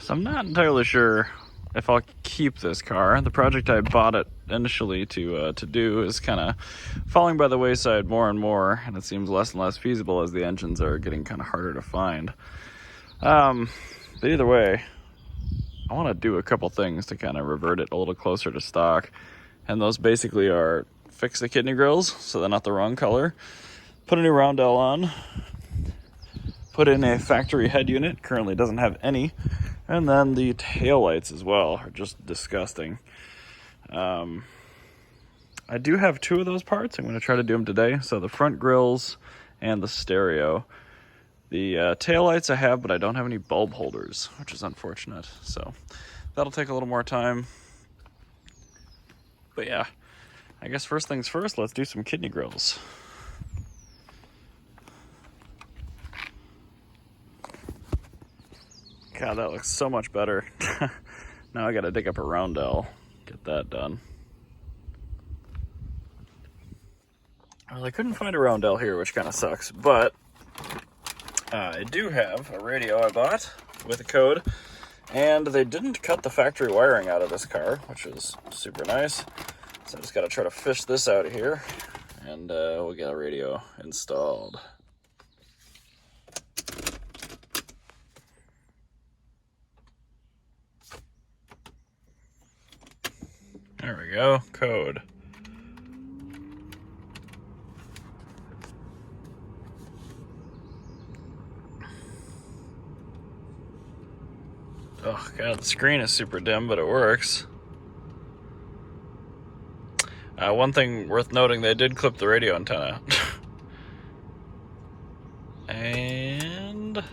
So I'm not entirely sure if I'll keep this car. The project I bought it initially to do is kind of falling by the wayside more and more, and it seems less and less feasible as the engines are getting kind of harder to find. But either way, I want to do a couple things to kind of revert it a little closer to stock, and those basically are fix the kidney grills so they're not the wrong color, put a new roundel on, put in a factory head unit, currently doesn't have any, and then the taillights as well are just disgusting. I do have two of those parts. I'm going to try to do them today. So the front grills and the stereo. The taillights I have, but I don't have any bulb holders, which is unfortunate. So that'll take a little more time. But yeah, I guess first things first, let's do some kidney grills. God, that looks so much better. Now I gotta dig up a roundel, get that done. Well, I couldn't find a roundel here, which kind of sucks, but I do have a radio I bought with a code, and they didn't cut the factory wiring out of this car, which is super nice. So I just gotta try to fish this out of here, and we'll get a radio installed. There we go, code. Oh god, the screen is super dim, but it works. One thing worth noting, they did clip the radio antenna. And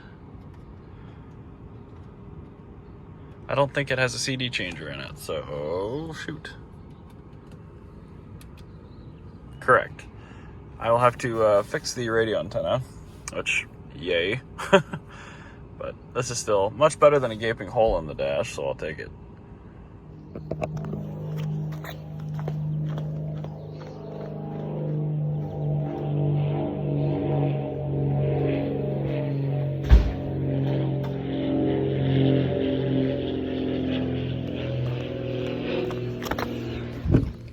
I don't think it has a CD changer in it, so oh shoot. Correct. I will have to fix the radio antenna, which, yay. But this is still much better than a gaping hole in the dash, so I'll take it.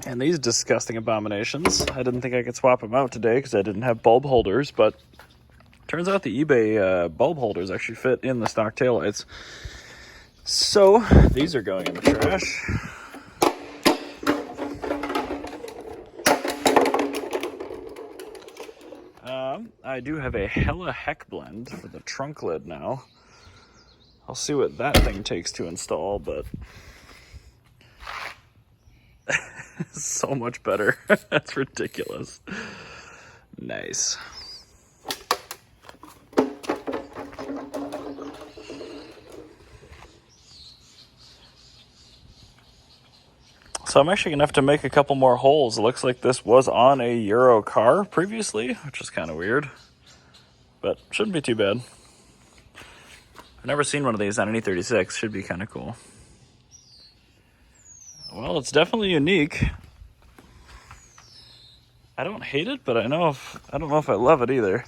And these disgusting abominations, I didn't think I could swap them out today because I didn't have bulb holders, but turns out the eBay bulb holders actually fit in the stock taillights. So these are going in the trash. I do have a Hella Heckblende for the trunk lid now. I'll see what that thing takes to install, but so much better. That's ridiculous. Nice. So I'm actually going to have to make a couple more holes. It looks like this was on a Euro car previously, which is kind of weird, but shouldn't be too bad. I've never seen one of these on an E36. Should be kind of cool. Well, it's definitely unique. I don't hate it, but I don't know if I love it either.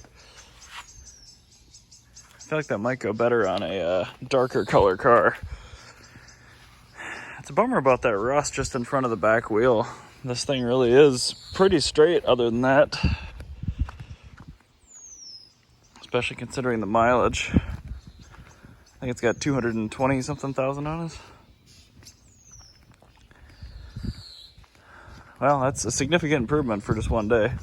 I feel like that might go better on a darker color car. It's a bummer about that rust just in front of the back wheel. This thing really is pretty straight other than that. Especially considering the mileage. I think it's got 220 something thousand on it. Well, that's a significant improvement for just one day.